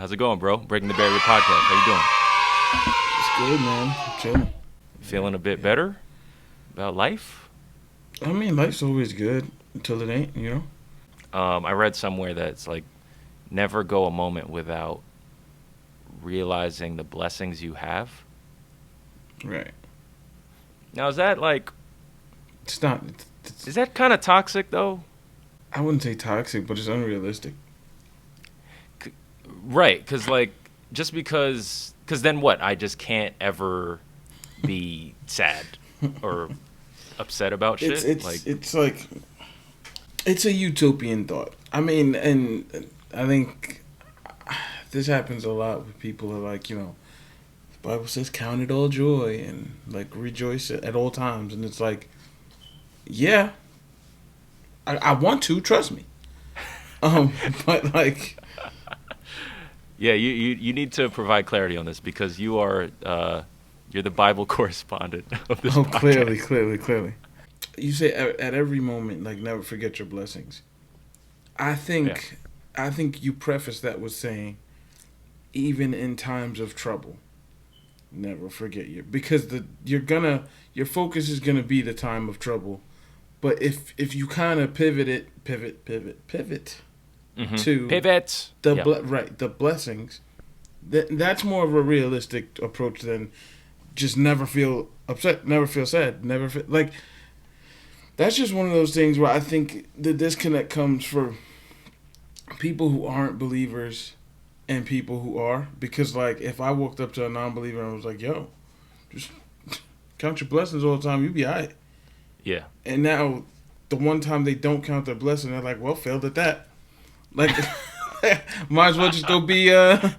How's it going, bro? Breaking the Barrier podcast. How It's good, man. I'm chilling. you doing? Feeling a bit better about life? I mean, life's always good until it ain't, you know? I read somewhere that it's like never go a moment without realizing the blessings you have. Right. Now, is that like, It's not, is that kind of toxic though? I wouldn't say toxic, but it's unrealistic. Right, because like, just because then what? I just can't ever be sad or upset about shit. It's like, it's a utopian thought. I mean, and I think this happens a lot with people who are like, the Bible says count it all joy and like rejoice at all times. And it's like, yeah, I want to, trust me. But like, Yeah, you need to provide clarity on this because you're the Bible correspondent of this podcast. clearly. You say at every moment, like, never forget your blessings. I think you preface that with saying, even in times of trouble, never forget because your focus is gonna be the time of trouble. But if you kind of pivot Mm-hmm. to Pivots. the blessings, that's more of a realistic approach than just never feel upset, never feel sad, never feel like. That's just one of those things where I think the disconnect comes for people who aren't believers and people who are. Because, like, if I walked up to a non-believer and was like, yo, just count your blessings all the time, you be all right. Yeah. And now, the one time they don't count their blessing, they're like, well, failed at that. Like, might as well just go be, a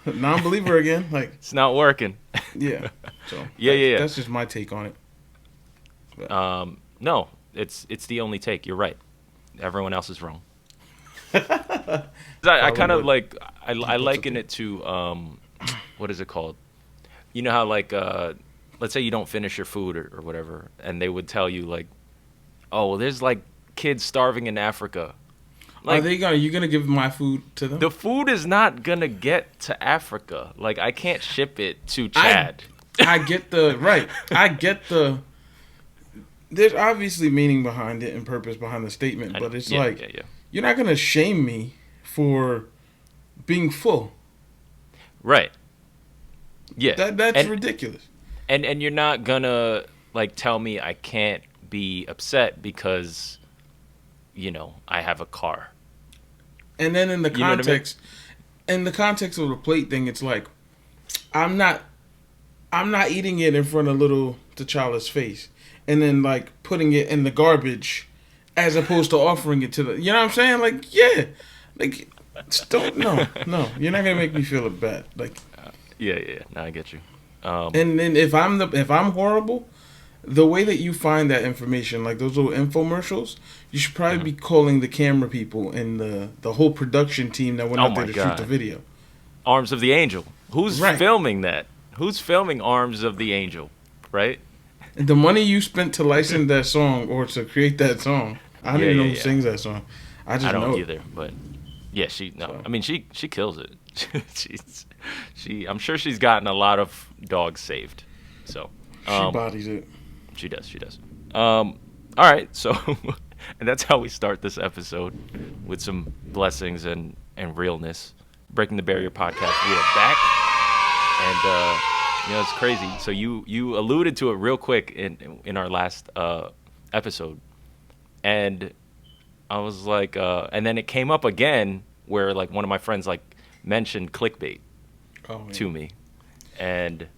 non-believer again. Like, It's not working. yeah. So, Yeah. That's just my take on it. But, No, it's the only take. You're right. Everyone else is wrong. I kind of like I liken it to what is it called? You know how like let's say you don't finish your food or whatever, and they would tell you like, oh, well, there's like kids starving in Africa. Like, are you gonna give my food to them? The food is not gonna get to Africa. Like I can't ship it to Chad. I get the. There's obviously meaning behind it and purpose behind the statement, but it's you're not gonna shame me for being full. Right. Yeah. That's ridiculous. And you're not gonna like tell me I can't be upset because, I have a car. And then in the context, in the context of the plate thing, it's like, I'm not eating it in front of little T'Challa's face, and then like putting it in the garbage, as opposed to offering it to the. You know what I'm saying? Like, yeah, like, don't no, you're not gonna make me feel bad. Like, yeah. No, I get you. And then if I'm horrible, the way that you find that information, like those little infomercials, you should probably be calling the camera people and the whole production team that went out there to shoot the video. Arms of the Angel. Who's filming that? Who's filming Arms of the Angel? Right? And the money you spent to license that song or to create that song, I don't even know who sings that song. I don't either, but yeah, I mean, she kills it. I'm sure she's gotten a lot of dogs saved. So she bodies it. She does. All right, so and that's how we start this episode with some blessings and realness. Breaking the Barrier podcast. We are back, and it's crazy. So you alluded to it real quick in our last episode, and I was like, and then it came up again where like one of my friends like mentioned Clickbait to me, and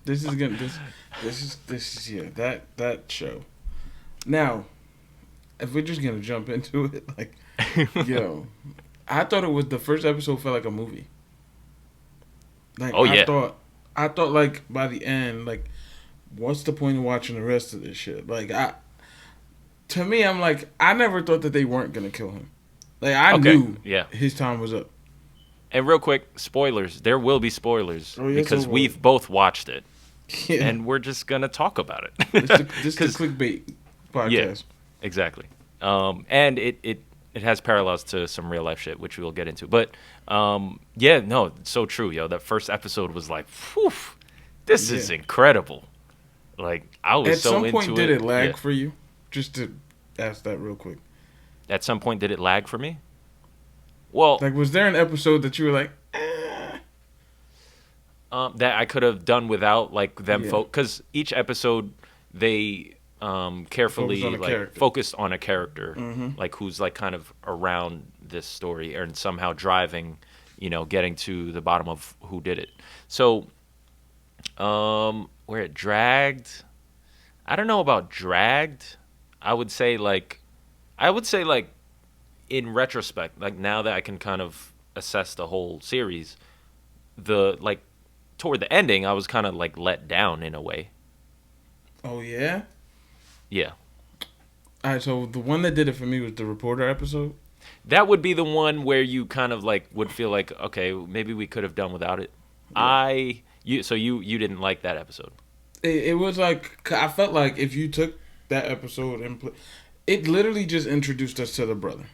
this is that show. Now, if we're just gonna jump into it, like, I thought it was the first episode felt like a movie. Like, I thought like by the end, like, what's the point of watching the rest of this shit? Like, to me, I'm like, I never thought that they weren't gonna kill him. Like, I knew his time was up. And real quick, spoilers. There will be spoilers because we've both watched it, and we're just gonna talk about it. This is the Clickbait podcast. Yeah, exactly. And it it has parallels to some real life shit, which we will get into. But yeah, no, so true, yo. That first episode was like, whew, this is Yeah. incredible. Like I was At so some into point, it. did it lag Yeah. for you? Just to ask that real quick. At some point, did it lag for me? Well, Like, was there an episode that you were like, that I could have done without like them, Yeah. because each episode they carefully Focus on a like character. focused on a character, Mhm. like who's like kind of around this story and somehow driving, getting to the bottom of who did it. So, where it dragged, I don't know about dragged. I would say like, in retrospect, like now that I can kind of assess the whole series, the like toward the ending, I was kind of like let down in a way. oh, yeah? Yeah. All right, so the one that did it for me was the reporter episode. That would be the one where you kind of like would feel like, okay, maybe we could have done without it. Yeah. You didn't like that episode. It was like, I felt like if you took that episode and it literally just introduced us to the brother.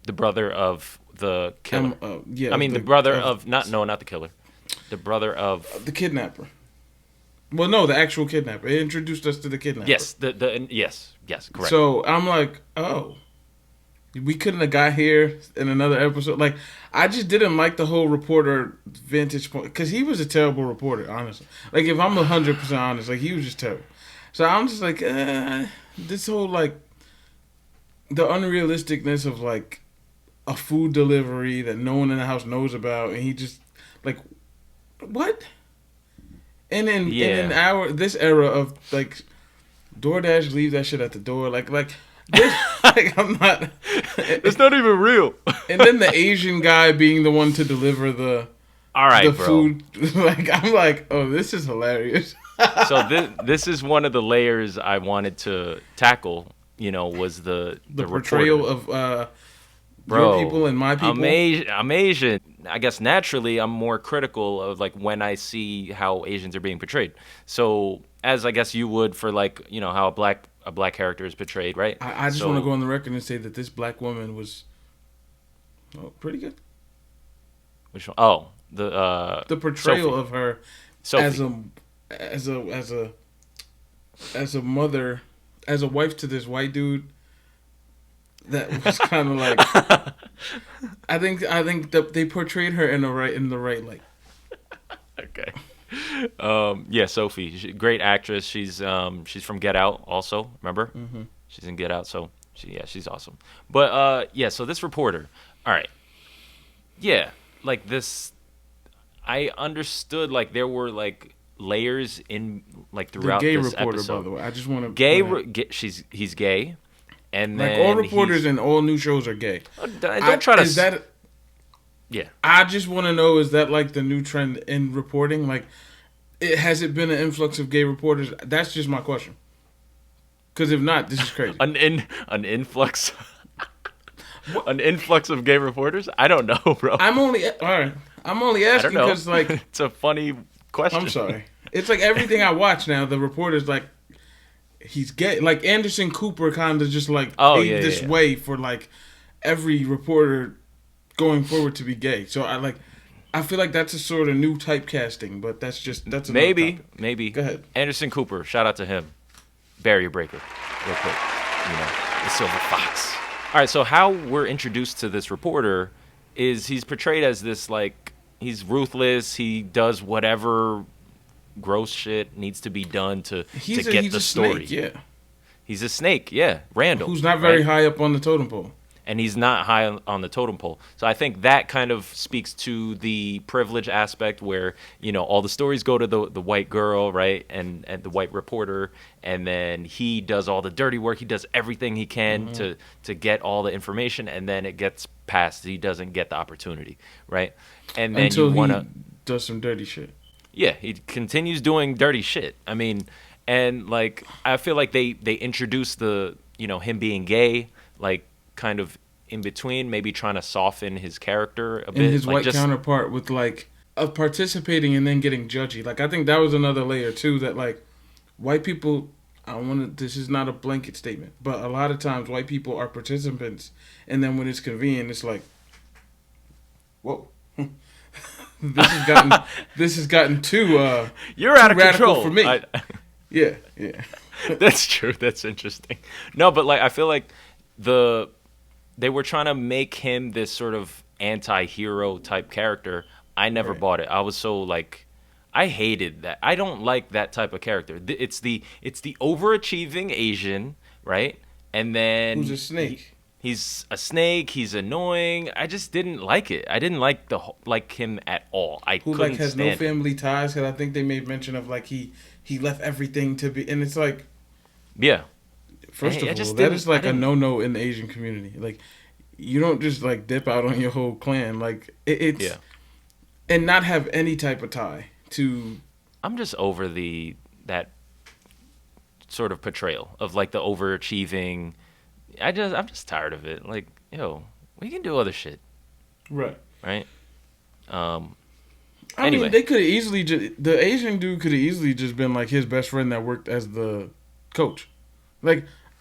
The brother of the killer. Yeah. I mean, the brother of not the killer. The brother of the kidnapper. Well, no, the actual kidnapper. It introduced us to the kidnapper. yes, yes, correct. So I'm like, oh, we couldn't have got here in another episode. Like, I just didn't like the whole reporter vantage point because he was a terrible reporter, honestly. Like, if I'm 100% honest, like he was just terrible. So I'm just like, this whole like the unrealisticness of like a food delivery that no one in the house knows about, and he just like, what? And in this era of like DoorDash, leave that shit at the door. Like this, like I'm not. It's not even real. And then the Asian guy being the one to deliver the All right, the bro. food. Like I'm like, oh, this is hilarious. So this is one of the layers I wanted to tackle. Was the portrayal reporter. of Bro, your people and my people. I'm Asian. I guess naturally I'm more critical of like when I see how Asians are being portrayed. So as I guess you would for like how a black character is portrayed, right? I just want to go on the record and say that this black woman was pretty good. Which one? Oh, the portrayal Sophie. of her Sophie. as a mother, as a wife to this white dude. That was kind of like, I think that they portrayed her in the right light. Okay. Yeah, Sophie, great actress. She's from Get Out, also. Remember? Mm-hmm. She's in Get Out, so she's awesome. But yeah, so this reporter, all right, yeah, like this, I understood like there were like layers in like throughout the gay this reporter, episode. by the way, I just want to he's gay. And like then all reporters in all new shows are gay. Don't try to. Is that? Yeah. I just want to know: is that like the new trend in reporting? Like, has it been an influx of gay reporters? That's just my question. Because if not, this is crazy. An influx. An influx of gay reporters? I don't know, bro. I'm only asking because like it's a funny question. I'm sorry. It's like everything I watch now. The reporter's like. He's gay. Like Anderson Cooper kind of just like paved this way for like every reporter going forward to be gay. So I feel like that's a sort of new typecasting, but that's maybe. Go ahead. Anderson Cooper, shout out to him. Barrier breaker, real quick. The Silver Fox. All right, so how we're introduced to this reporter is he's portrayed as this like he's ruthless. He does whatever gross shit needs to be done to get the story. Snake, yeah. He's a snake, yeah. Randall. Who's not very high up on the totem pole. And he's not high on the totem pole. So I think that kind of speaks to the privilege aspect where, all the stories go to the white girl, right? And the white reporter. And then he does all the dirty work. He does everything he can to get all the information. And then it gets passed. He doesn't get the opportunity, right? And then until he does some dirty shit. Yeah, he continues doing dirty shit. I mean, and like I feel like they introduced the him being gay, like kind of in between, maybe trying to soften his character a bit. And his like white counterpart with like of participating and then getting judgy. Like I think that was another layer too. That like white people, I want to. This is not a blanket statement, but a lot of times white people are participants, and then when it's convenient, it's like, whoa. this has gotten too You're out of radical control for me. Yeah. That's true. That's interesting. No, but like I feel like they were trying to make him this sort of anti-hero type character. I never Right. bought it. I was so like I hated that. I don't like that type of character. It's the overachieving Asian, right? And then Who's a snake? he's a snake. He's annoying. I just didn't like it. I didn't like like him at all. I Who couldn't like has stand no him. family ties? Because I think they made mention of like he left everything to be, and it's like, Yeah. first I of just all, that didn't- is like I a didn't- no in the Asian community. Like, you don't just like dip out on your whole clan. Like it's Yeah. and not have any type of tie to. I'm just over that sort of portrayal of like the overachieving. I'm just tired of it. Like, yo, we can do other shit, Right. right? I Anyway. mean, they could have easily the Asian dude could have easily just been like his best friend that worked as the coach.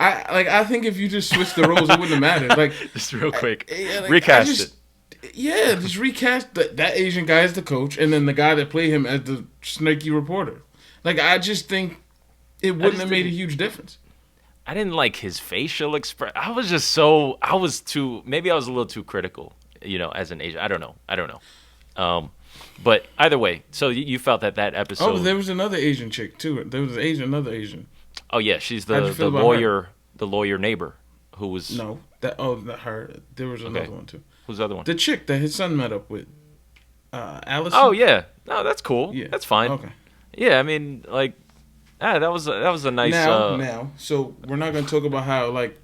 I think if you just switched the roles, it wouldn't have mattered. Like, Just real quick, like, recast it. Yeah, just recast that Asian guy as the coach, and then the guy that played him as the snaky reporter. Like, I just think it wouldn't have made a didn't- huge difference. I didn't like his facial expression. Maybe I was a little too critical, as an Asian. I don't know. But either way, so you felt that episode. Oh, there was another Asian chick too. There was another Asian. Oh yeah, she's How'd you the feel about lawyer, the lawyer neighbor, who was No, not her. There was another one too. who's the other one? The chick that his son met up with, Allison. Oh yeah, no, that's cool. Yeah. That's fine. Okay. Yeah, I mean, like, that was a nice. Now, so we're not gonna talk about how like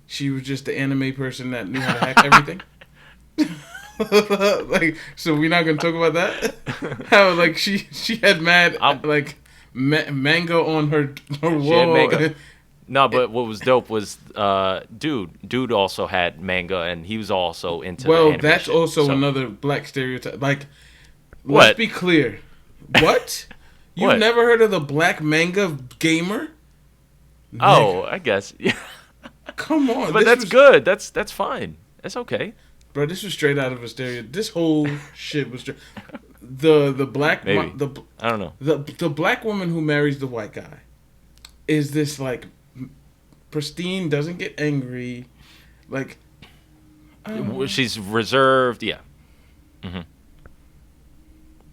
she was just the anime person that knew how to hack everything. Like, so we're not gonna talk about that. How like she had manga on her wall. She had manga. No, but what was dope was dude also had manga, and he was also into. the Well, anime that's shit. also So- another black stereotype. Like, What? let's be clear. What? You've What? never heard of the black manga gamer? Oh, I guess. Yeah. Come on, But this that's was- good. That's fine. That's okay. Bro, this was straight out of a stereo. This whole shit was straight. The black Maybe. the I don't know. the black woman who marries the white guy is this like pristine, doesn't get angry, like She's reserved. Yeah. Mm-hmm.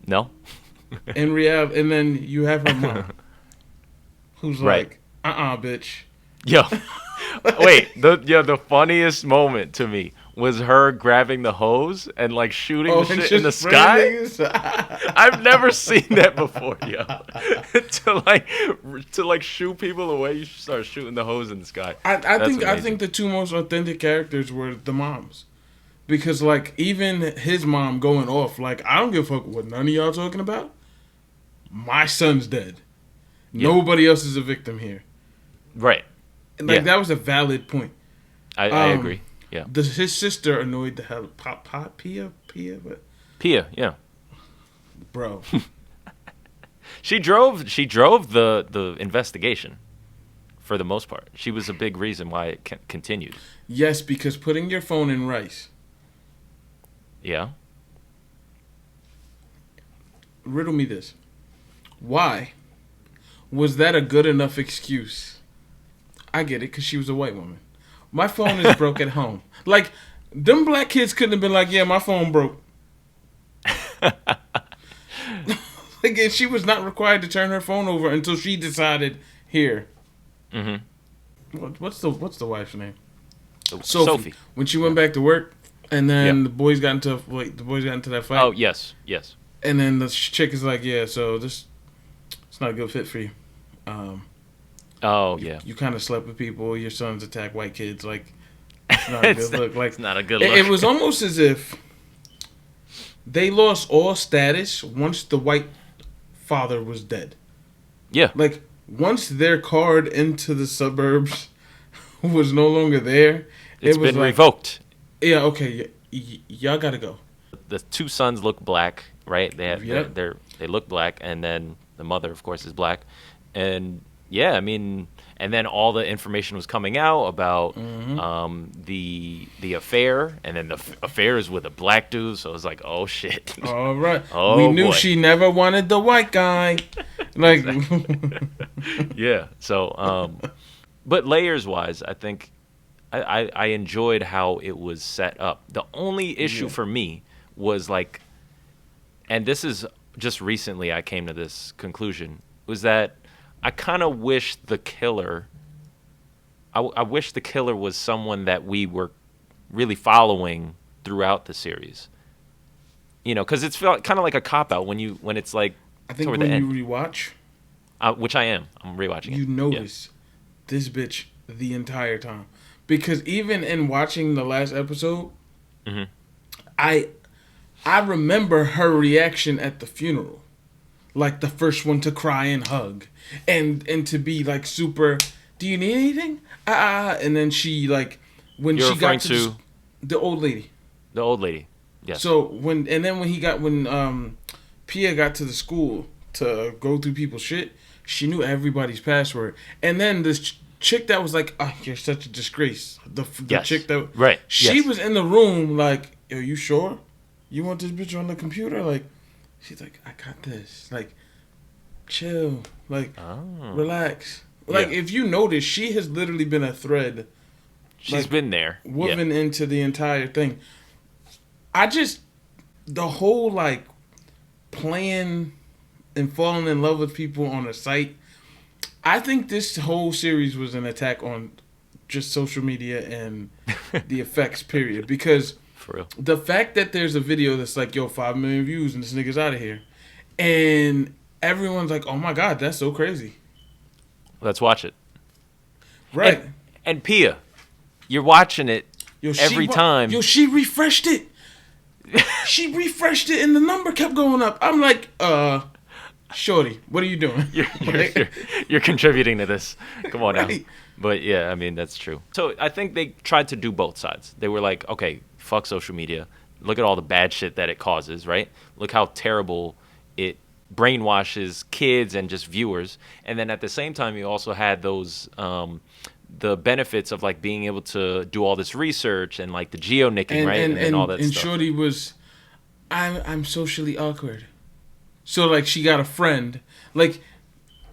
No. in reality. And then you have her mom, who's Right. like, bitch. Yo. Wait. The funniest moment to me was her grabbing the hose and like shooting the and shit in the just spraying sky. niggas? I've never seen that before, yo. to like shoot people away, you should start shooting the hose in the sky. I That's think amazing. the two most authentic characters were the moms, because like even his mom going off like, I don't give a fuck what none of y'all talking about. My son's dead. Yeah. Nobody else is a victim here. Right. And, like Yeah. that was a valid point. I agree. Yeah. His sister annoyed the hell Pia, but Pia, yeah. bro, She drove the investigation for the most part. She was a big reason why it continued. yes, because putting your phone in rice. Yeah. Riddle me this: why was that a good enough excuse? I get it, because she was a white woman. My phone is broke at home. Like, them black kids couldn't have been like, yeah, my phone broke. Again, she was not required to turn her phone over until she decided, here. Mm-hmm. What's the wife's name? Sophie. When she went back to work, and then Yep. the boys got into that fight. Oh, yes. And then the chick is like, yeah, so it's not a good fit for you. Oh, yeah. You kind of slept with people. Your sons attack white kids. Like, it's not a It's good look. Like, It's not a good look. it was almost as if they lost all status once the white father was dead. Yeah. Like, once their card into the suburbs was no longer there, It's it was been like, revoked. yeah, okay, y'all gotta go. The two sons look black, right? Yep. They look black, and then the mother, of course, is black. And yeah, I mean, and then all the information was coming out about the affair, and then the affair is with a black dude. So it was like, oh shit. All right. Oh, we knew boy. she never wanted the white guy. Like, Yeah. So, but layers wise, I think I enjoyed how it was set up. The only issue for me was like, and this is just recently I came to this conclusion, was that I kind of wish the killer. I wish the killer was someone that we were really following throughout the series. You know, because it's felt kind of like a cop out when it's like I think toward when the end, you rewatch, which I'm rewatching you it. notice this bitch the entire time. Because even in watching the last episode, I remember her reaction at the funeral, like the first one to cry and hug, and to be like super. Do you need anything? And then she like when You're she got referring to the old lady. The old lady. Yes. So when Pia got to the school to go through people's shit, she knew everybody's password. And then this chick that was like, "Oh, you're such a disgrace." The chick that she was in the room like, "Yo, you sure? You want this bitch on the computer?" Like, she's like, "I got this." Like, chill. Like, relax. Like, if you notice, she has literally been a thread. She's been there. Woven into the entire thing. The whole, like, playing and falling in love with people on a site, I think this whole series was an attack on just social media and the effects, period. Because for real, the fact that there's a video that's like, yo, 5 million views and this nigga's out of here. And everyone's like, oh my God, that's so crazy. Let's watch it. Right. And Pia, you're watching it every time. Yo, she refreshed it. She refreshed it and the number kept going up. I'm like, shorty, what are you doing? You're contributing to this. Come on right. now. But yeah, I mean, that's true. So I think they tried to do both sides. They were like, okay, fuck social media. Look at all the bad shit that it causes, right? Look how terrible it brainwashes kids and just viewers. And then at the same time, you also had those the benefits of like being able to do all this research and like the geo-nicking, right? And all that stuff. And Shorty was, I'm socially awkward. So like she got a friend. Like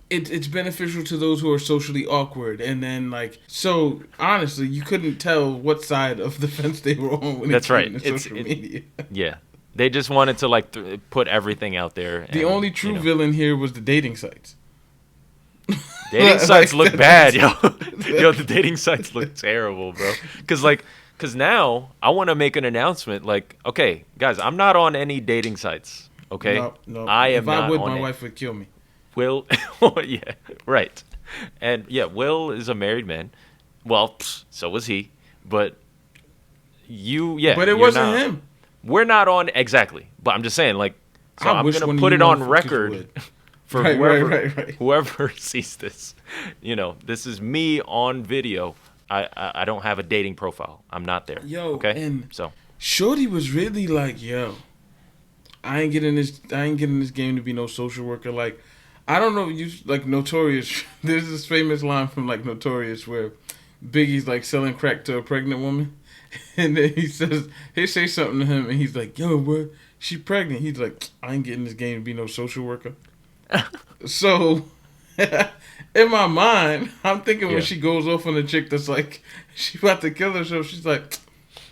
it's beneficial to those who are socially awkward. And then like, so honestly, you couldn't tell what side of the fence they were on when that's right. It's social media. Yeah. They just wanted to like put everything out there. The only true villain here was the dating sites. Dating sites look bad, yo. Yo, the dating sites look terrible, bro. Because now I want to make an announcement. Like, okay, guys, I'm not on any dating sites. Okay, no. I am if not. I would, on my it. wife would kill me. Will, yeah, right, and yeah, Will is a married man. Well, so was he, but but it wasn't him. We're not on exactly, but I'm just saying, like, so I'm gonna put it on record for whoever sees this. You know, this is me on video. I don't have a dating profile. I'm not there. Yo, okay. And so Shorty was really like, yo, I ain't getting this game to be no social worker. Like, I don't know, you like Notorious. There's this famous line from like Notorious where Biggie's like selling crack to a pregnant woman. And then he say something to him, and he's like, "Yo, bro, she pregnant." He's like, "I ain't getting this game to be no social worker." So, in my mind, I'm thinking when she goes off on a chick that's like, she about to kill herself, she's like,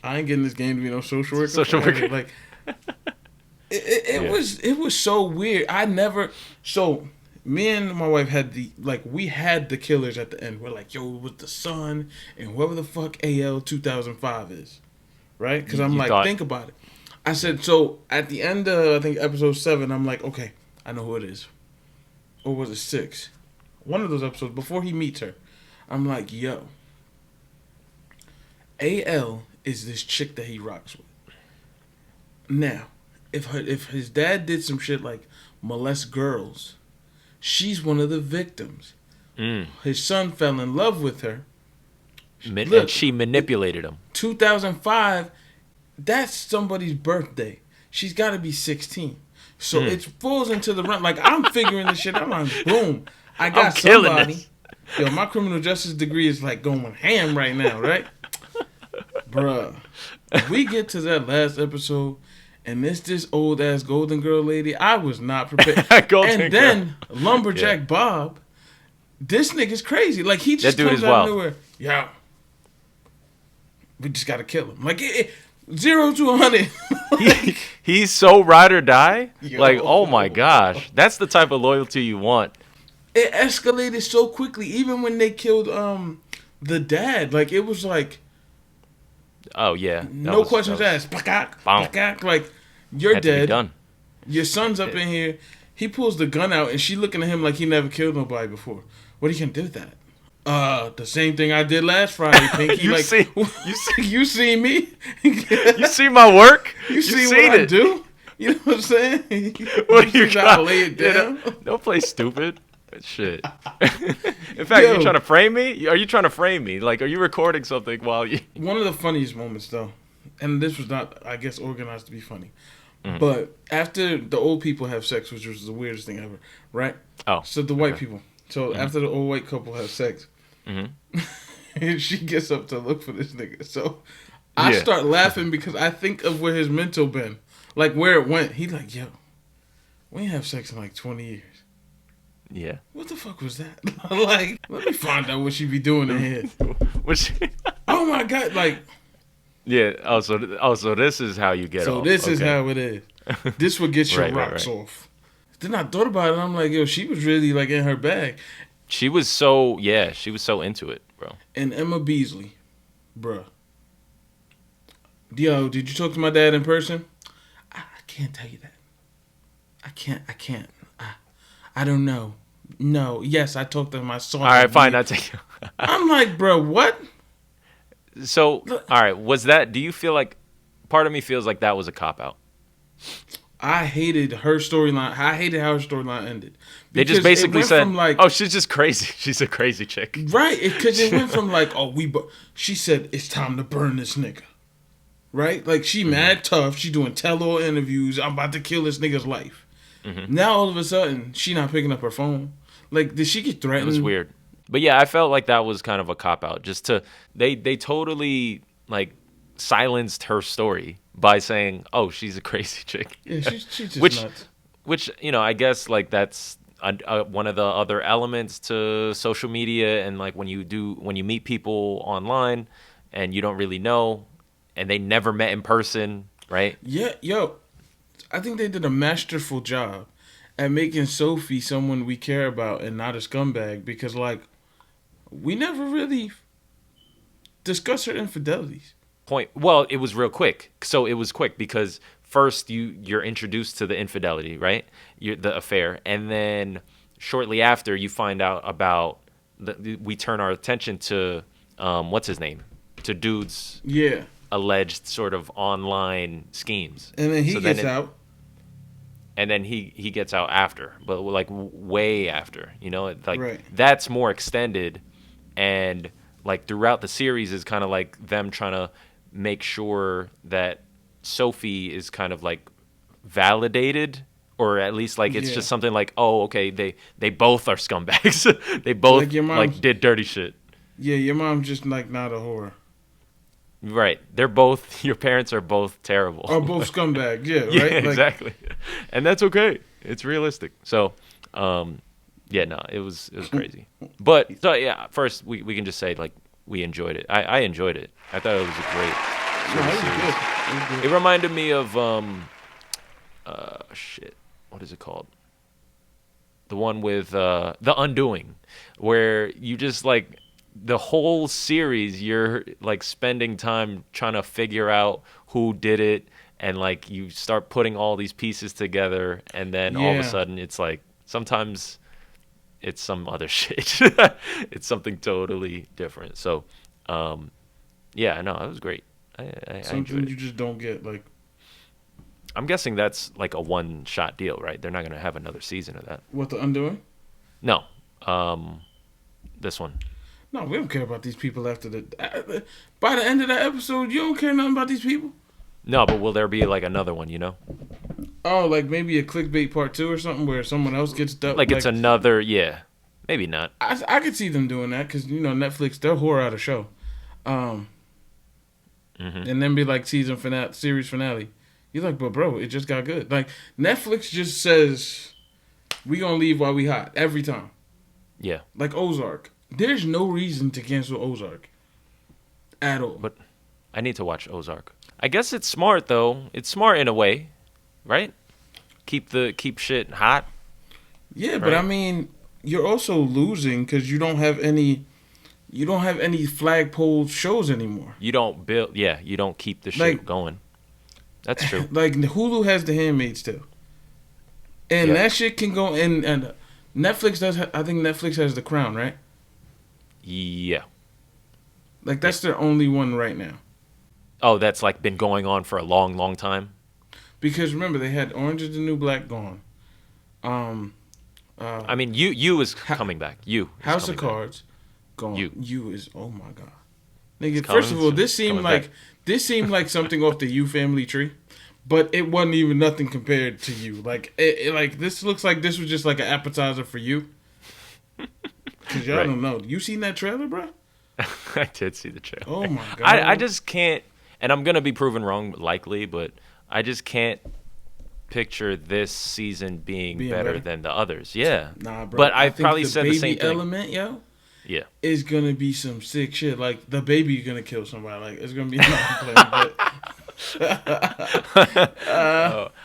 "I ain't getting this game to be no social worker." Social worker. Like, it was so weird. So me and my wife had we had the killers at the end. We're like, yo, it was the sun and whoever the fuck AL 2005 is, right? Because I'm like, think about it. I said, so at the end of, I think, episode 7, I'm like, okay, I know who it is. Or was it 6? One of those episodes, before he meets her, I'm like, yo, AL is this chick that he rocks with. Now, if his dad did some shit like molest girls, she's one of the victims. His son fell in love with her. And she manipulated him. 2005, that's somebody's birthday. She's got to be 16. So it falls into the run. Like, I'm figuring this shit out. I'm like, boom. I got somebody. Yo, my criminal justice degree is like going ham right now, right? Bruh. We get to that last episode, and it's this old ass Golden Girl lady. I was not prepared. And then Lumberjack Bob, this nigga's crazy. Like, he just comes out of nowhere. Yo, we just gotta kill him. Like, 0 to 100. Like, he's so ride or die. Yo. Like, oh my gosh, that's the type of loyalty you want. It escalated so quickly. Even when they killed the dad, like, it was like, oh yeah, no questions asked. Like, you're dead. Done. Your son's up in here. He pulls the gun out, and she looking at him like he never killed nobody before. What are you gonna do with that? The same thing I did last Friday, Pinky. you like, see me? You see my work? You see what I do? You know what I'm saying? What are you trying to lay it down? Don't play stupid. Shit. In fact, are you trying to frame me? Are you trying to frame me? Like, are you recording something while you? One of the funniest moments, though, and this was not, I guess, organized to be funny, but after the old people have sex, which was the weirdest thing ever, right? Oh. So the white people. So after the old white couple have sex, and she gets up to look for this nigga. So I start laughing because I think of where his mental been, like where it went. He like, yo, we ain't have sex in like 20 years. Yeah. What the fuck was that? Like, let me find out what she be doing in here. Oh my god! Like, yeah. So this is how you get. So off. This is how it is. This would get your rocks off. Then I thought about it, and I'm like, yo, she was really like in her bag. She was so into it, bro. And Emma Beasley, bruh. Yo, did you talk to my dad in person? I can't tell you that. I can't. I don't know. No. Yes, I talked to him. I saw him. All right, fine. I'll take you. I'm like, bro, what? So, all right. Was that? Do you feel like? Part of me feels like that was a cop out. I hated her storyline. I hated how her storyline ended. They just basically said, like, "Oh, she's just crazy. She's a crazy chick." Right? Because it went from like, "Oh, she said it's time to burn this nigga." Right? Like, she mad tough. She doing tell-all interviews. I'm about to kill this nigga's life. Now all of a sudden, she not picking up her phone. Like, did she get threatened? It was weird. But yeah, I felt like that was kind of a cop out. Just to they totally like silenced her story by saying, "Oh, she's a crazy chick." Yeah, she's just nuts. Which, you know, I guess like that's one of the other elements to social media, and like when you meet people online and you don't really know, and they never met in person, right? Yeah, yo, I think they did a masterful job at making Sophie someone we care about and not a scumbag, because like we never really discussed her infidelities. Well, it was real quick. So it was quick because first you're introduced to the infidelity, right? The affair, and then shortly after you find out about we turn our attention to what's his name, to Dude's alleged sort of online schemes, and then he gets out. And then he gets out after, but like way after, you know, like that's more extended, and like throughout the series is kind of like them trying to make sure that Sophie is kind of like validated, or at least like it's just something like, oh, okay, they both are scumbags. They both like did dirty shit. Yeah, your mom's just like not a whore. Right. They're both, your parents are both terrible. Are both scumbags, yeah, right? Yeah, exactly. And that's okay. It's realistic. So, yeah, no, it was crazy. But, so, yeah, first, we can just say, like, we enjoyed it. I enjoyed it. I thought it was a great series. It reminded me of, what is it called? The one with The Undoing, where you just, like, the whole series you're like spending time trying to figure out who did it, and like you start putting all these pieces together, and then all of a sudden it's like sometimes it's some other shit. It's something totally different. So yeah, no, it was great. I enjoyed it. You just don't get, like, I'm guessing that's like a one-shot deal, right? They're not going to have another season of that. What, The Undoing? No. This one. No, we don't care about these people after by the end of that episode, you don't care nothing about these people? No, but will there be like another one, you know? Oh, like maybe a Clickbait part 2 or something where someone else gets dumped? Like it's another, Maybe not. I could see them doing that because Netflix they'll whore out a show, and then be like season finale, series finale. You're like, but bro, it just got good. Like Netflix just says we gonna leave while we hot every time. Yeah. Like Ozark, there's no reason to cancel Ozark at all. But I need to watch Ozark. I guess it's smart though. It's smart in a way, right? Keep shit hot. Yeah, right? but I mean, you're also losing because you don't have any flagpole shows anymore. You don't build. Yeah, you don't keep the shit going. That's true. Like Hulu has The Handmaid's Tale, and that shit can go. And Netflix does. I think Netflix has The Crown, right? Yeah. Like that's their only one right now. Oh, that's like been going on for a long, long time. Because remember, they had Orange Is the New Black gone. I mean, you is coming back. You House of Cards gone. You is oh my god, nigga. First of all, this seemed like something off the You family tree, but it wasn't even nothing compared to You. Like like this looks like this was just like an appetizer for You. Cause y'all don't know. You seen that trailer, bro? I did see the trailer. Oh my god. I just can't, and I'm gonna be proven wrong, likely, but I just can't picture this season being better than the others. Yeah. Nah, bro. But I probably said the same thing. Element, yo. Yeah. Is gonna be some sick shit. Like the baby gonna kill somebody. Like it's gonna be not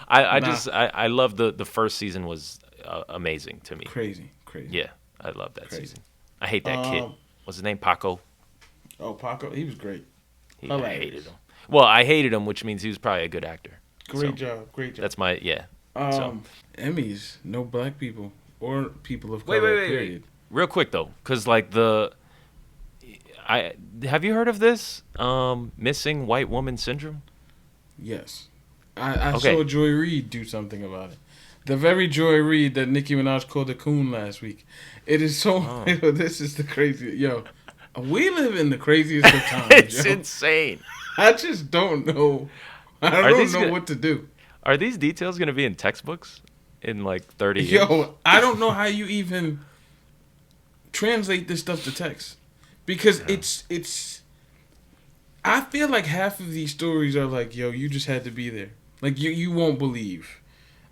I love the first season was amazing to me. Crazy. Yeah, I love that season. I hate that kid. What's his name? Paco. Oh, Paco, he was great. I hated him. Well, I hated him, which means he was probably a good actor. Great job. That's my Emmys, no black people or people of color. Period. Real quick though, because like have you heard of this missing white woman syndrome? Yes, I saw Joy Reid do something about it. The very Joy Reid that Nicki Minaj called a coon last week. It is so. This is the craziest. Yo, we live in the craziest of times. It's insane. I just don't know. I don't know what to do. Are these details going to be in textbooks in like 30 years? Yo, I don't know how you even translate this stuff to text. Because it's I feel like half of these stories are like, yo, you just had to be there. Like you won't believe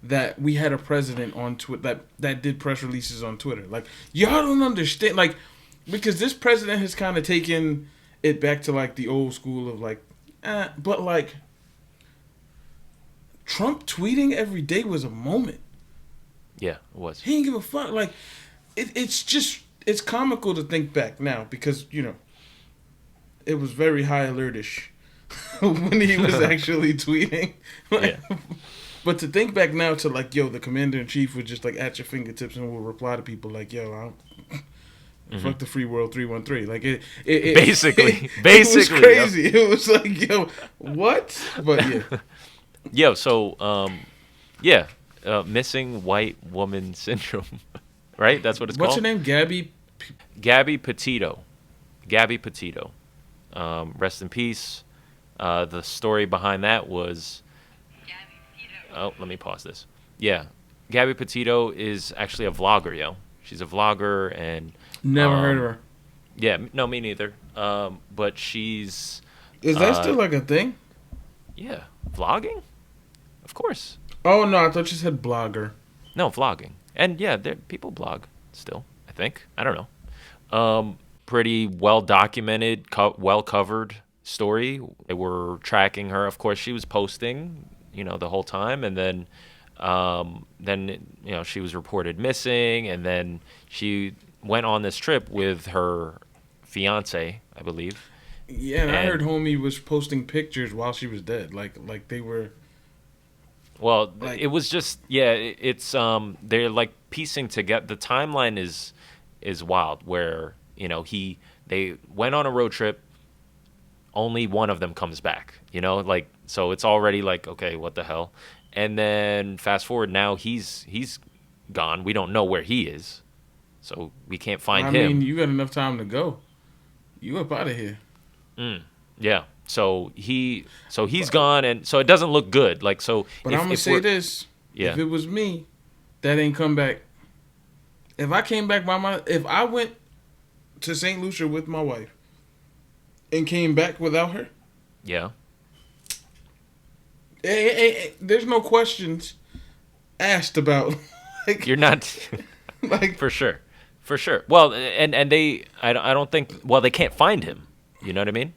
that we had a president on Twitter that did press releases on Twitter. Like y'all don't understand, like because this president has kind of taken it back to like the old school of like, but like Trump tweeting every day was a moment. Yeah, it was. He didn't give a fuck. Like it's comical to think back now because it was very high alertish when he was actually tweeting. Like, yeah. But to think back now to like, yo, the commander in chief was just like at your fingertips and will reply to people like, yo, fuck the free world 313. Like it basically, it was crazy. Yep. It was like, yo, what? But yeah. Yo, so missing white woman syndrome, right? That's what it's called. What's her name? Gabby Potito. Gabby Potito. Rest in peace. The story behind that was. Oh, let me pause this. Yeah, Gabby Potito is actually a vlogger, yo. She's a vlogger and. Never heard of her. Yeah, no, me neither. But she's. Is that still like a thing? Yeah, vlogging. Of course. Oh no, I thought you said blogger. No, vlogging. And yeah, people blog still, I think. I don't know. Pretty well documented, well covered story. They were tracking her. Of course, she was posting, the whole time, and then she was reported missing, and then she went on this trip with her fiance, I believe. Yeah, and I heard homie was posting pictures while she was dead, like they were. Well, it was just it's they're like piecing together. The timeline is wild. Where they went on a road trip. Only one of them comes back. So it's already like, okay, what the hell? And then fast forward, now he's gone. We don't know where he is, so we can't find him. I mean, you got enough time to go. You up out of here. Yeah. So he's gone, and so it doesn't look good. Like so. But I'm gonna say this: if it was me, that ain't come back If I came back if I went to St. Lucia with my wife and came back without her, Yeah. there's no questions asked about. Like, You're not like for sure. For sure. Well, and I don't think they can't find him. You know what I mean?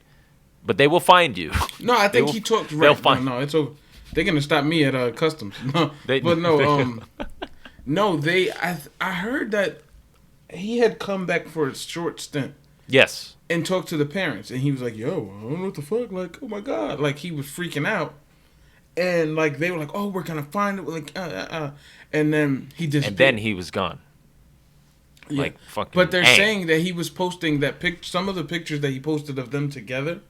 But they will find you. no, I think will, he talked they'll right. find No, it's over. They're gonna stop me at customs. No, they, but no, no. I heard that he had come back for a short stint. Yes. And talked to the parents, and he was like, "Yo, I don't know what the fuck." Like, oh my god, like he was freaking out, and like they were like, "Oh, we're gonna find it." Like, and then he just and then he was gone. Yeah. Like fucking. But they're saying that he was posting that some of the pictures that he posted of them together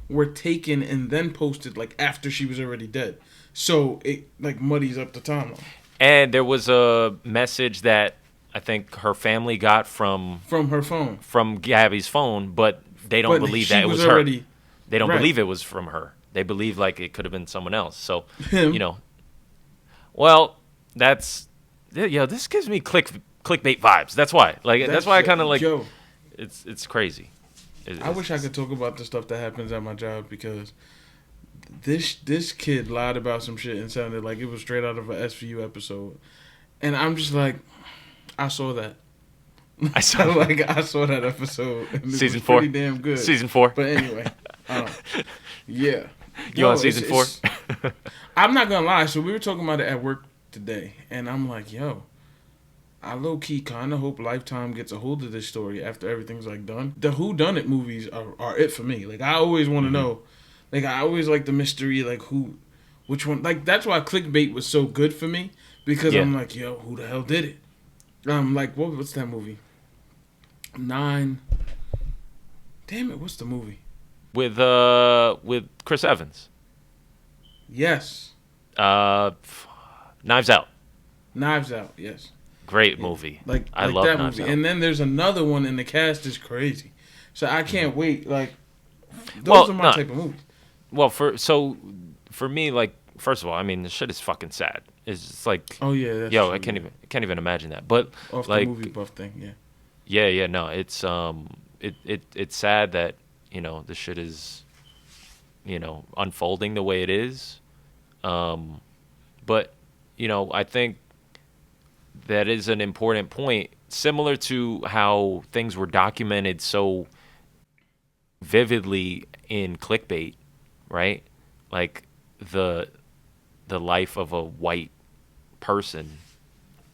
were taken and then posted like after she was already dead. So it like muddies up the timeline. And there was a message that I think her family got from her phone, from Gabby's phone, but they don't believe that it was her. They don't believe it was from her. They believe like it could have been someone else. So him. you know, well, that's this gives me clickbait vibes. That's why. Like that's why I kind of like. Yo, it's crazy. I wish I could talk about the stuff that happens at my job because this kid lied about some shit and sounded like it was straight out of an SVU episode, and I'm just like, I saw that. I saw that episode. And Season it was 4, pretty damn good. Season 4. But anyway, yeah. You on season 4? I'm not gonna lie. So we were talking about it at work today, and I'm like, yo, I low key kind of hope Lifetime gets a hold of this story after everything's like done. The whodunit movies are it for me. Like I always want to know. Like I always like the mystery. Like which one? Like that's why Clickbait was so good for me because I'm like, yo, who the hell did it? Like what's that movie? 9. Damn it, what's the movie? With Chris Evans. Yes. Knives Out. Knives Out, yes. Great movie. I love that Knives movie. Out. And then there's another one, and the cast is crazy. So I can't wait. Like, those are my type of movies. Well, for me, like, first of all, I mean, the shit is fucking sad. It's just like, oh yeah, that's yo, true, I can't even imagine that. But off like, the movie buff thing, yeah. Yeah, no, it's it's sad that the shit is unfolding the way it is, but I think that is an important point, similar to how things were documented so vividly in Clickbait, right? Like the life of a white person,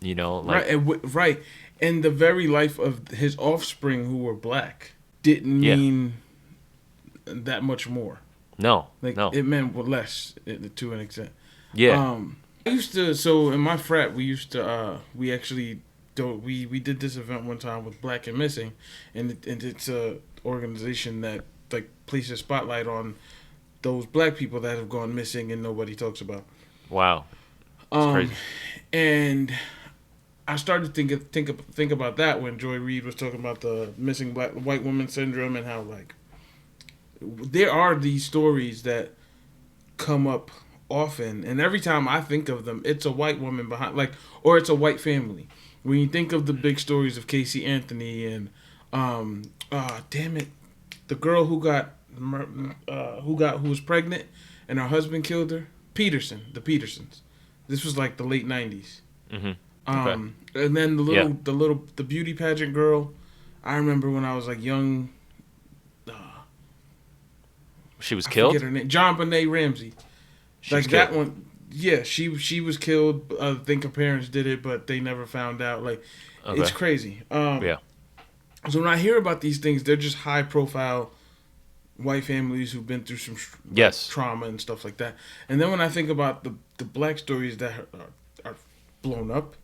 like right. And the very life of his offspring who were black didn't mean that much more. No, it meant less to an extent. Yeah. I used to. So in my frat, we used to. We actually we did this event one time with Black and Missing, and it's a organization that like places a spotlight on those black people that have gone missing and nobody talks about. Wow. That's crazy. And I started to think about that when Joy Reid was talking about the missing white woman syndrome and how like there are these stories that come up often, and every time I think of them, it's a white woman behind, like, or it's a white family. When you think of the big stories of Casey Anthony and damn it, the girl who was pregnant and her husband killed her, the Petersons. This was like the late 90s. Mm-hmm. And then the beauty pageant girl. I remember when I was like young. She was I killed. forget her name. John Benet Ramsey. That one. Yeah, she was killed. I think her parents did it, but they never found out. Like, it's crazy. Yeah. So when I hear about these things, they're just high profile white families who've been through some trauma and stuff like that. And then when I think about the black stories that are blown up,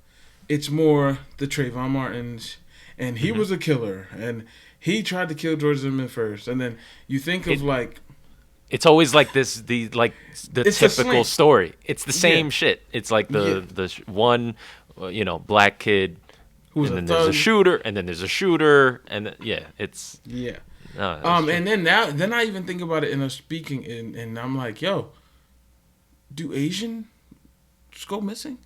it's more the Trayvon Martins, and he was a killer, and he tried to kill George Zimmerman first, and then you think of it's always like the typical story. It's the same shit. It's like the one, black kid, and then there's a shooter, and then there's a shooter, and it's and then I even think about it in a speaking, and I'm like, yo, do Asians go missing?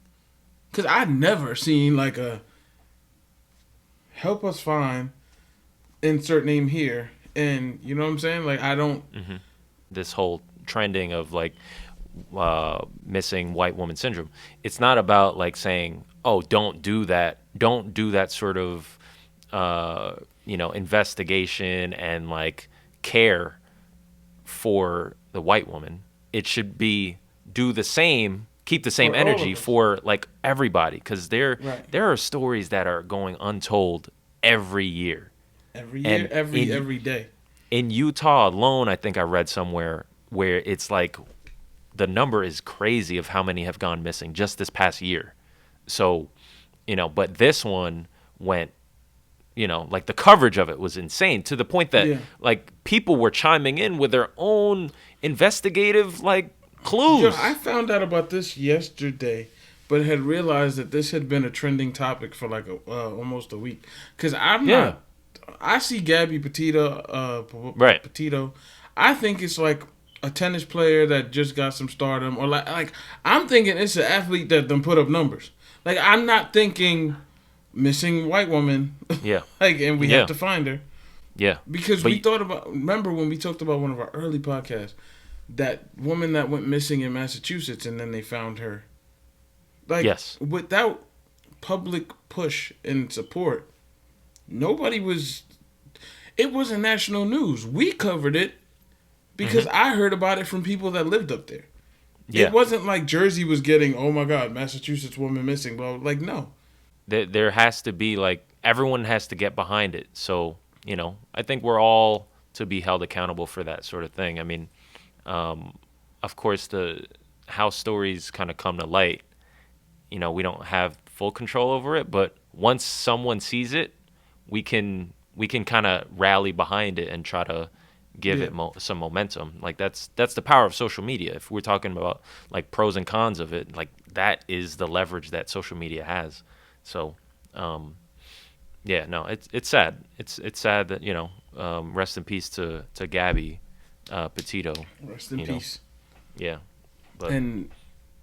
Because I'd never seen like a help us find insert name here, and you know what I'm saying? Like, I don't. This whole trending of like missing white woman syndrome. It's not about like saying, "Oh, don't do that. Don't do that sort of investigation and like care for the white woman." It should be do the same, keep the same For all of energy us. for like everybody, because Right. there are stories that are going untold every year. Every year, And every day. in Utah alone, I think I read somewhere where it's like the number is crazy of how many have gone missing just this past year. So, but this one went, like the coverage of it was insane to the point that Yeah. like people were chiming in with their own investigative like Yo, clues. I found out about this yesterday, but had realized that this had been a trending topic for like almost a week. Because I'm Yeah. not. I see Gabby Potito. Right. Potito. I think it's like a tennis player that just got some stardom, or like I'm thinking it's an athlete that done put up numbers. Like, I'm not thinking missing white woman. Yeah. Like, and we Yeah. have to find her. Yeah. Because But we thought about, remember when we talked about one of our early podcasts, that woman that went missing in Massachusetts and then they found her. Like, Yes. without public push and support, nobody was, it wasn't national news. We covered it because I heard about it from people that lived up there. Yeah. It wasn't like Jersey was getting, oh my God, Massachusetts woman missing, blah, blah. Like, no. There has to be like everyone has to get behind it. So, I think we're all to be held accountable for that sort of thing. I mean, of course, how stories kind of come to light, we don't have full control over it, but once someone sees it, we can kind of rally behind it and try to give it some momentum. Like that's the power of social media. If we're talking about like pros and cons of it, like that is the leverage that social media has. So, yeah, no, it's sad. It's sad that rest in peace to Gabby Potito. Rest in you know. peace. Yeah, but And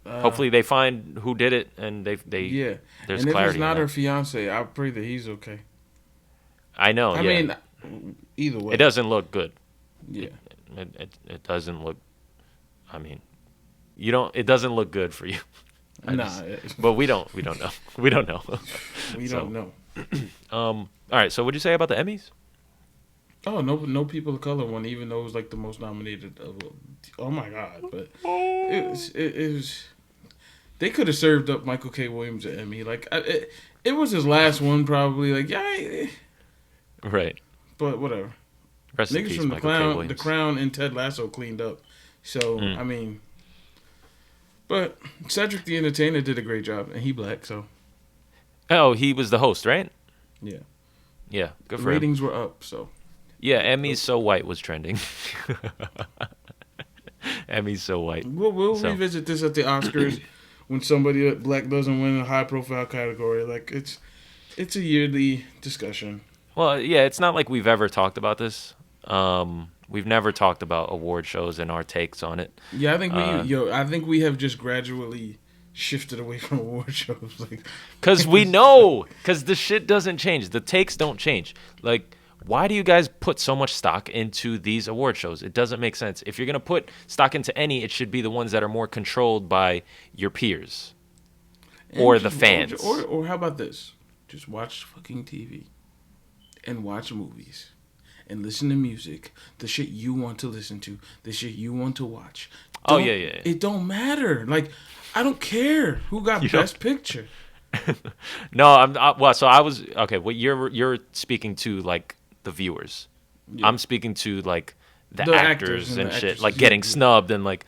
hopefully they find who did it and they yeah. there's And if clarity. it's not in her that. fiance, I pray that he's okay. I know. I Yeah. mean, either way. It doesn't look good. Yeah. It doesn't look. I mean, you don't. It doesn't look good for you. But we don't know. We don't know. We don't know. All right. So what'd you say about the Emmys? Oh, no people of color one, even though it was like the most nominated. Oh my God! But it was. They could have served up Michael K. Williams an Emmy. Like, it was his last one probably. Like, yeah. Right. But whatever. Rest in Niggas peace, from Michael K. Williams. the Crown and Ted Lasso cleaned up. So I mean, but Cedric the Entertainer did a great job, and he black. So Oh, he was the host, right? yeah, Yeah. Good the for him. ratings were up. So Yeah. Emmys so white was trending. Emmys so white. we'll So. revisit this at the Oscars when somebody black doesn't win a high profile category. Like, it's a yearly discussion. Well, yeah, it's not like we've ever talked about this. We've never talked about award shows and our takes on it. Yeah, I think we have just gradually shifted away from award shows. Like, Because we know, because the shit doesn't change. The takes don't change. Like, why do you guys put so much stock into these award shows? It doesn't make sense. If you're going to put stock into any, it should be the ones that are more controlled by your peers or the fans. Or how about this? Just watch fucking TV and watch movies and listen to music, the shit you want to listen to, the shit you want to watch. Oh, yeah. It don't matter. Like, I don't care who got best picture. No, so I was okay. Well, you're speaking to like the viewers. Yeah. I'm speaking to like the The actors actors and the shit, actresses, like getting yeah. snubbed and like,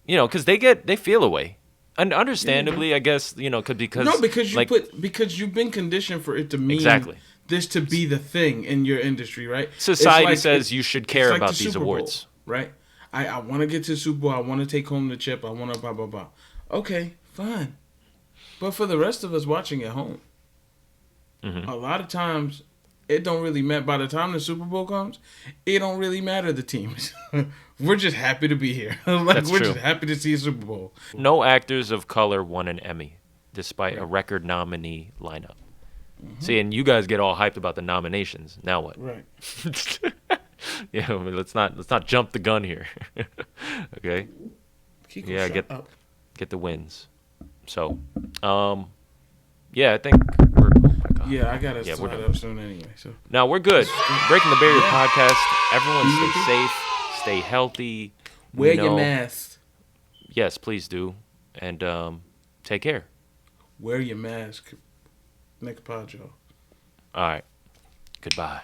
because they feel away, and understandably, I guess, because No, because like, because you've been conditioned for it to mean Exactly. this to be the thing in your industry, right? society It's says you should it's care like about the these Super Bowl, awards. right? I want to get to the Super Bowl. I want to take home the chip. I want to blah blah blah. Okay, fine. But for the rest of us watching at home, a lot of times it don't really matter. By the time the Super Bowl comes, it don't really matter the teams. We're just happy to be here. That's we're true. just happy to see a Super Bowl. No actors of color won an Emmy, despite a record nominee lineup. See, and you guys get all hyped about the nominations. Now what? Right. Yeah, I mean, let's not jump the gun here. Okay. Kiko, Yeah, shut up. get the wins. So, yeah, I think we're. Oh my god. Yeah, I gotta Yeah, we're slide done. up soon anyway. So No, we're good. Breaking the Barrier Yeah. podcast. Everyone stay safe, stay healthy. wear your mask. Yes, please do. And take care. Wear your mask. Next pod, y'all. All right. Goodbye.